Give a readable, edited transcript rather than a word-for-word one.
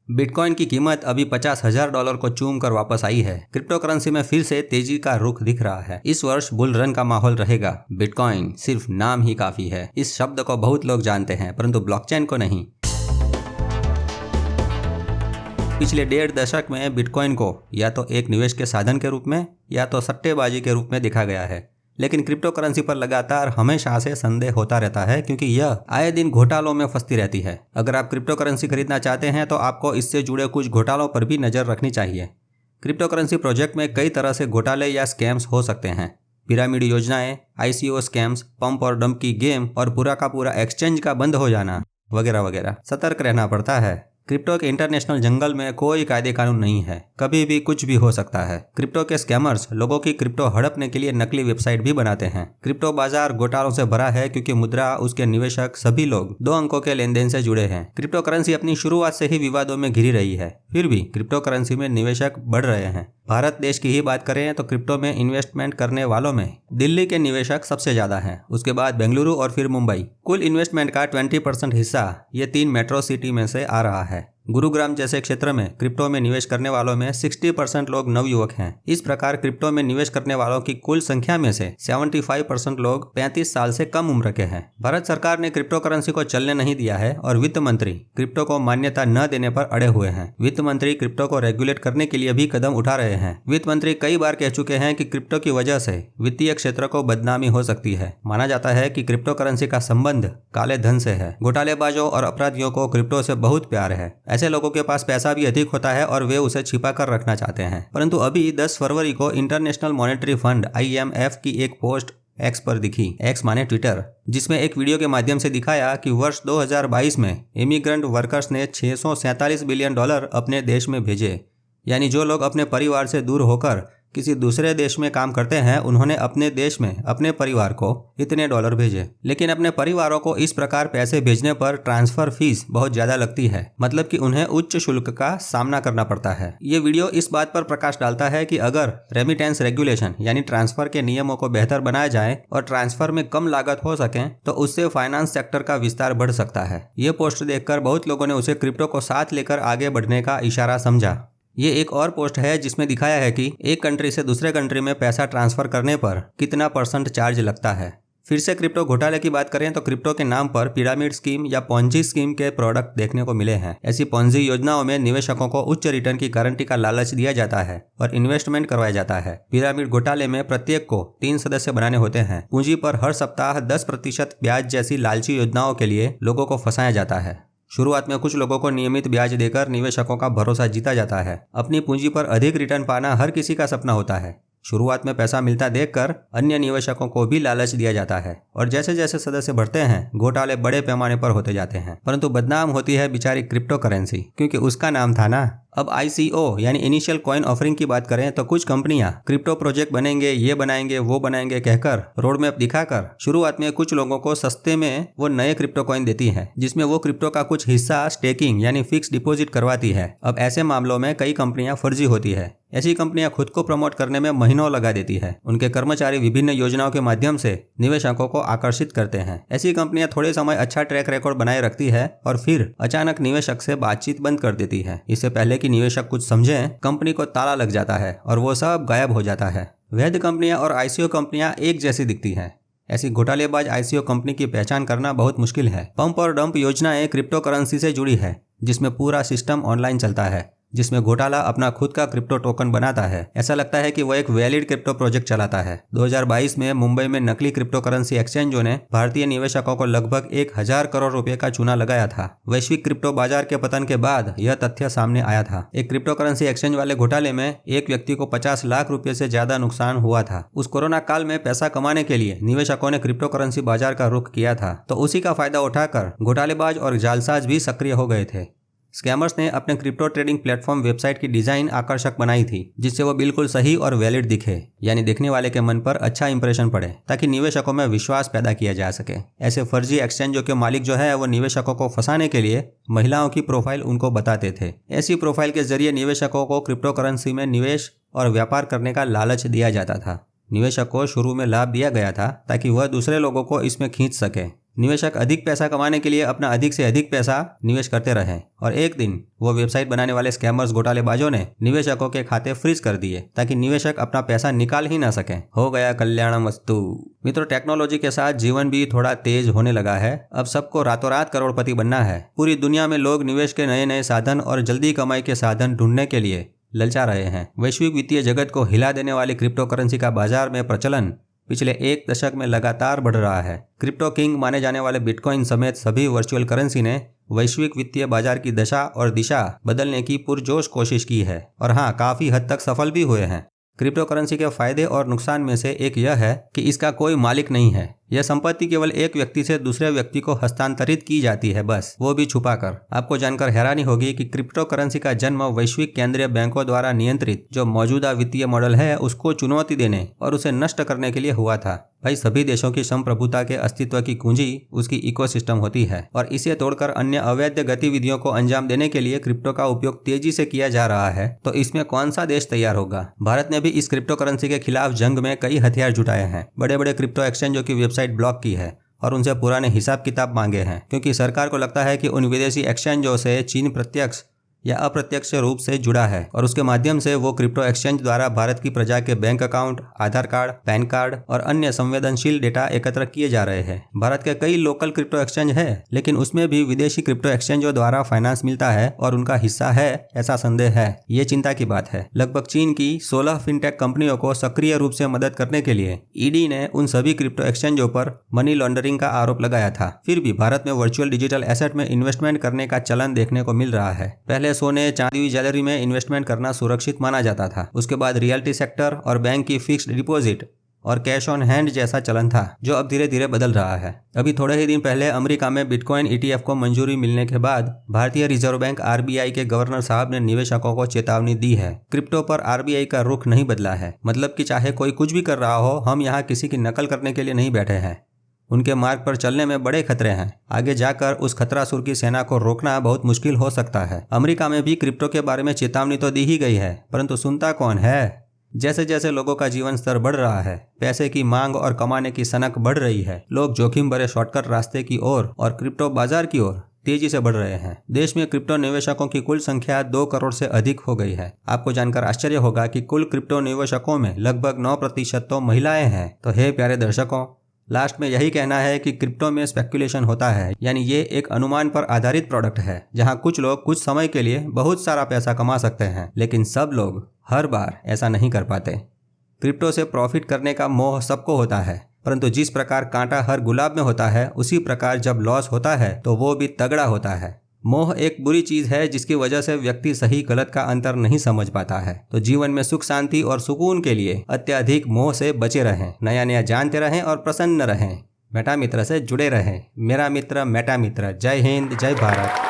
Bitcoin की कीमत अभी $50,000 को चूम कर वापस आई है। क्रिप्टो करेंसी में फिर से तेजी का रुख दिख रहा है। इस वर्ष बुल रन का माहौल रहेगा। बिटकॉइन सिर्फ नाम ही काफी है। इस शब्द को बहुत लोग जानते हैं, परंतु ब्लॉकचेन को नहीं। पिछले 1.5 दशक में बिटकॉइन को या तो एक निवेश के साधन के रूप में या तो सट्टेबाजी के रूप में देखा गया है। लेकिन क्रिप्टो करेंसी पर लगातार हमेशा से संदेह होता रहता है, क्योंकि यह आए दिन घोटालों में फंसती रहती है। अगर आप क्रिप्टो करेंसी खरीदना चाहते हैं तो आपको इससे जुड़े कुछ घोटालों पर भी नजर रखनी चाहिए। क्रिप्टो करेंसी प्रोजेक्ट में कई तरह से घोटाले या स्कैम्स हो सकते हैं। पिरामिड योजनाएं, ICO स्कैम्स, पंप और डंप की गेम और पूरा का पूरा एक्सचेंज का बंद हो जाना वगैरह वगैरह। सतर्क रहना पड़ता है। क्रिप्टो के इंटरनेशनल जंगल में कोई कायदे कानून नहीं है। कभी भी कुछ भी हो सकता है। क्रिप्टो के स्कैमर्स लोगों की क्रिप्टो हड़पने के लिए नकली वेबसाइट भी बनाते हैं। क्रिप्टो बाजार घोटालों से भरा है, क्योंकि मुद्रा, उसके निवेशक सभी लोग 2 अंकों के लेन देन से जुड़े हैं। क्रिप्टो करेंसी अपनी शुरुआत से ही विवादों में घिरी रही है। फिर भी क्रिप्टो करेंसी में निवेशक बढ़ रहे हैं। भारत देश की ही बात करें तो क्रिप्टो में इन्वेस्टमेंट करने वालों में दिल्ली के निवेशक सबसे ज्यादा हैं। उसके बाद बेंगलुरु और फिर मुंबई। कुल इन्वेस्टमेंट का 20% हिस्सा ये 3 मेट्रो सिटी में से आ रहा है। गुरुग्राम जैसे क्षेत्र में क्रिप्टो में निवेश करने वालों में 60% लोग नवयुवक हैं। इस प्रकार क्रिप्टो में निवेश करने वालों की कुल संख्या में से 75% लोग 35 साल से कम उम्र के हैं। भारत सरकार ने क्रिप्टो करेंसी को चलने नहीं दिया है और वित्त मंत्री क्रिप्टो को मान्यता न देने पर अड़े हुए हैं। वित्त मंत्री क्रिप्टो को रेगुलेट करने के लिए भी कदम उठा रहे हैं। वित्त मंत्री कई बार कह चुके हैं कि क्रिप्टो की वजह से वित्तीय क्षेत्र को बदनामी हो सकती है। माना जाता है कि क्रिप्टो करेंसी का संबंध काले धन से है। घोटालेबाजों और अपराधियों को क्रिप्टो से बहुत प्यार है। ऐसे लोगों के पास पैसा भी अधिक होता है और वे उसे छिपा कर रखना चाहते हैं। परंतु अभी 10 फरवरी को इंटरनेशनल मॉनेटरी फंड IMF की एक पोस्ट एक्स पर दिखी, एक्स माने ट्विटर, जिसमें एक वीडियो के माध्यम से दिखाया कि वर्ष 2022 में इमिग्रेंट वर्कर्स ने $647 बिलियन अपने देश में भेजे। यानी जो लोग अपने परिवार से दूर होकर किसी दूसरे देश में काम करते हैं, उन्होंने अपने देश में अपने परिवार को इतने डॉलर भेजे। लेकिन अपने परिवारों को इस प्रकार पैसे भेजने पर ट्रांसफर फीस बहुत ज्यादा लगती है। मतलब कि उन्हें उच्च शुल्क का सामना करना पड़ता है। ये वीडियो इस बात पर प्रकाश डालता है कि अगर रेमिटेंस रेगुलेशन यानी ट्रांसफर के नियमों को बेहतर बनाया जाए और ट्रांसफर में कम लागत हो सके तो उससे फाइनेंस सेक्टर का विस्तार बढ़ सकता है। ये पोस्ट देखकर बहुत लोगों ने उसे क्रिप्टो को साथ लेकर आगे बढ़ने का इशारा समझा। ये एक और पोस्ट है जिसमें दिखाया है कि एक कंट्री से दूसरे कंट्री में पैसा ट्रांसफर करने पर कितना % चार्ज लगता है। फिर से क्रिप्टो घोटाले की बात करें तो क्रिप्टो के नाम पर पिरामिड स्कीम या पोंजी स्कीम के प्रोडक्ट देखने को मिले हैं। ऐसी पोंजी योजनाओं में निवेशकों को उच्च रिटर्न की गारंटी का लालच दिया जाता है और इन्वेस्टमेंट करवाया जाता है। पिरामिड घोटाले में प्रत्येक को 3 सदस्य बनाने होते हैं। पूंजी पर हर सप्ताह 10% ब्याज जैसी लालची योजनाओं के लिए लोगों को फंसाया जाता है। शुरुआत में कुछ लोगों को नियमित ब्याज देकर निवेशकों का भरोसा जीता जाता है। अपनी पूंजी पर अधिक रिटर्न पाना हर किसी का सपना होता है। शुरुआत में पैसा मिलता देखकर अन्य निवेशकों को भी लालच दिया जाता है और जैसे जैसे सदस्य बढ़ते हैं घोटाले बड़े पैमाने पर होते जाते हैं। परंतु बदनाम होती है बेचारी क्रिप्टो करेंसी, क्योंकि उसका नाम था ना। अब ICO यानी इनिशियल कॉइन ऑफरिंग की बात करें तो कुछ कंपनियां क्रिप्टो प्रोजेक्ट बनेंगे, ये बनाएंगे, वो बनाएंगे कहकर रोड मैप दिखाकर शुरुआत में कुछ लोगों को सस्ते में वो नए क्रिप्टो कॉइन देती है, जिसमें वो क्रिप्टो का कुछ हिस्सा स्टेकिंग यानी फिक्स डिपॉजिट करवाती है। अब ऐसे मामलों में कई कंपनियां फर्जी होती है। ऐसी कंपनियां खुद को प्रमोट करने में महीनों लगा देती है। उनके कर्मचारी विभिन्न योजनाओं के माध्यम से निवेशकों को आकर्षित करते हैं। ऐसी कंपनियां थोड़े समय अच्छा ट्रैक रिकॉर्ड बनाए रखती है और फिर अचानक निवेशक से बातचीत बंद कर देती है। इससे पहले कि निवेशक कुछ समझे, कंपनी को ताला लग जाता है और वो सब गायब हो जाता है। वैध कंपनियां और ICO कंपनियां एक जैसी दिखती हैं। ऐसी घोटालेबाज ICO कंपनी की पहचान करना बहुत मुश्किल है। पंप और डंप योजनाएं क्रिप्टो करेंसी से जुड़ी है, जिसमें पूरा सिस्टम ऑनलाइन चलता है, जिसमें घोटाला अपना खुद का क्रिप्टो टोकन बनाता है। ऐसा लगता है कि वो एक वैलिड क्रिप्टो प्रोजेक्ट चलाता है। 2022 में मुंबई में नकली क्रिप्टो करेंसी एक्सचेंजों ने भारतीय निवेशकों को लगभग 1000 करोड़ रुपए का चूना लगाया था। वैश्विक क्रिप्टो बाजार के पतन के बाद यह तथ्य सामने आया था। एक क्रिप्टो करेंसी एक्सचेंज वाले घोटाले में एक व्यक्ति को 50 लाख रुपए से ज्यादा नुकसान हुआ था। उस कोरोना काल में पैसा कमाने के लिए निवेशकों ने क्रिप्टो करेंसी बाजार का रुख किया था, तो उसी का फायदा उठाकर घोटालेबाज और जालसाज भी सक्रिय हो गए थे। स्कैमर्स ने अपने क्रिप्टो ट्रेडिंग प्लेटफॉर्म वेबसाइट की डिजाइन आकर्षक बनाई थी, जिससे वो बिल्कुल सही और वैलिड दिखे, यानी देखने वाले के मन पर अच्छा इंप्रेशन पड़े, ताकि निवेशकों में विश्वास पैदा किया जा सके। ऐसे फर्जी एक्सचेंजों के मालिक जो है वो निवेशकों को फंसाने के लिए महिलाओं की प्रोफाइल उनको बताते थे। ऐसी प्रोफाइल के जरिए निवेशकों को क्रिप्टो करेंसी में निवेश और व्यापार करने का लालच दिया जाता था। निवेशक को शुरू में लाभ दिया गया था ताकि वह दूसरे लोगों को इसमें खींच सके। निवेशक अधिक पैसा कमाने के लिए अपना अधिक से अधिक पैसा निवेश करते रहे और एक दिन वो वेबसाइट बनाने वाले स्कैमर्स घोटालेबाजों ने निवेशकों के खाते फ्रीज कर दिए ताकि निवेशक अपना पैसा निकाल ही ना सके। हो गया कल्याणमस्तु। मित्रों, टेक्नोलॉजी के साथ जीवन भी थोड़ा तेज होने लगा है। अब सबको रातों रात करोड़पति बनना है। पूरी दुनिया में लोग निवेश के नए नए साधन और जल्दी कमाई के साधन ढूंढने के लिए ललचा रहे हैं। वैश्विक वित्तीय जगत को हिला देने वाली क्रिप्टो करेंसी का बाजार में प्रचलन पिछले एक दशक में लगातार बढ़ रहा है। क्रिप्टो किंग माने जाने वाले बिटकॉइन समेत सभी वर्चुअल करेंसी ने वैश्विक वित्तीय बाजार की दशा और दिशा बदलने की पुरजोश कोशिश की है और हाँ, काफी हद तक सफल भी हुए हैं। क्रिप्टो करेंसी के फायदे और नुकसान में से एक यह है कि इसका कोई मालिक नहीं है। यह संपत्ति केवल एक व्यक्ति से दूसरे व्यक्ति को हस्तांतरित की जाती है, बस वो भी छुपाकर। आपको जानकर हैरानी होगी कि क्रिप्टो करेंसी का जन्म वैश्विक केंद्रीय बैंकों द्वारा नियंत्रित जो मौजूदा वित्तीय मॉडल है उसको चुनौती देने और उसे नष्ट करने के लिए हुआ था। भाई, सभी देशों की संप्रभुता के अस्तित्व की कुंजी उसकी इकोसिस्टम होती है और इसे तोड़कर अन्य अवैध गतिविधियों को अंजाम देने के लिए क्रिप्टो का उपयोग तेजी से किया जा रहा है। तो इसमें कौन सा देश तैयार होगा? भारत ने भी इस क्रिप्टो करेंसी के खिलाफ जंग में कई हथियार जुटाए हैं। बड़े बड़े क्रिप्टो एक्सचेंजों की वेबसाइट ब्लॉक की है और उनसे पुराने हिसाब किताब मांगे हैं, क्योंकि सरकार को लगता है कि उन विदेशी एक्सचेंजों से चीन प्रत्यक्ष या अप्रत्यक्ष रूप से जुड़ा है और उसके माध्यम से वो क्रिप्टो एक्सचेंज द्वारा भारत की प्रजा के बैंक अकाउंट, आधार कार्ड, पैन कार्ड और अन्य संवेदनशील डेटा एकत्र किए जा रहे हैं। भारत के कई लोकल क्रिप्टो एक्सचेंज है, लेकिन उसमें भी विदेशी क्रिप्टो एक्सचेंजों द्वारा फाइनेंस मिलता है और उनका हिस्सा है, ऐसा संदेह है। ये चिंता की बात है। लगभग चीन की 16 फिनटेक कंपनियों को सक्रिय रूप से मदद करने के लिए ईडी ने उन सभी क्रिप्टो एक्सचेंजों पर मनी लॉन्ड्रिंग का आरोप लगाया था। फिर भी भारत में वर्चुअल डिजिटल एसेट में इन्वेस्टमेंट करने का चलन देखने को मिल रहा है। पहले सोने, चांदी, ज्वेलरी में इन्वेस्टमेंट करना सुरक्षित माना जाता था। उसके बाद रियल्टी सेक्टर और बैंक की फिक्स्ड डिपॉजिट और कैश ऑन हैंड जैसा चलन था, जो अब धीरे धीरे बदल रहा है। अभी थोड़े ही दिन पहले अमेरिका में बिटकॉइन ETF को मंजूरी मिलने के बाद भारतीय रिजर्व बैंक RBI के गवर्नर साहब ने निवेशकों को चेतावनी दी है। क्रिप्टो पर RBI का रुख नहीं बदला है। मतलब कि चाहे कोई कुछ भी कर रहा हो, हम यहाँ किसी की नकल करने के लिए नहीं बैठे हैं। उनके मार्ग पर चलने में बड़े खतरे हैं। आगे जाकर उस खतरासुर की सेना को रोकना बहुत मुश्किल हो सकता है। अमेरिका में भी क्रिप्टो के बारे में चेतावनी तो दी ही गई है, परंतु सुनता कौन है? जैसे जैसे लोगों का जीवन स्तर बढ़ रहा है, पैसे की मांग और कमाने की सनक बढ़ रही है, लोग जोखिम भरे शॉर्टकट रास्ते की ओर और क्रिप्टो बाजार की ओर तेजी से बढ़ रहे हैं। देश में क्रिप्टो निवेशकों की कुल संख्या 2 करोड़ से अधिक हो गई है। आपको जानकर आश्चर्य होगा कि कुल क्रिप्टो निवेशकों में लगभग 9% तो महिलाएं हैं। तो हे प्यारे दर्शकों, लास्ट में यही कहना है कि क्रिप्टो में स्पेकुलेशन होता है, यानी ये एक अनुमान पर आधारित प्रोडक्ट है जहां कुछ लोग कुछ समय के लिए बहुत सारा पैसा कमा सकते हैं, लेकिन सब लोग हर बार ऐसा नहीं कर पाते। क्रिप्टो से प्रॉफिट करने का मोह सबको होता है, परंतु जिस प्रकार कांटा हर गुलाब में होता है, उसी प्रकार जब लॉस होता है तो वो भी तगड़ा होता है। मोह एक बुरी चीज है जिसकी वजह से व्यक्ति सही गलत का अंतर नहीं समझ पाता है। तो जीवन में सुख शांति और सुकून के लिए अत्यधिक मोह से बचे रहें, नया नया जानते रहें और प्रसन्न रहें। मेटा मित्र से जुड़े रहें। मेरा मित्र मेटा मित्र। जय हिंद, जय भारत।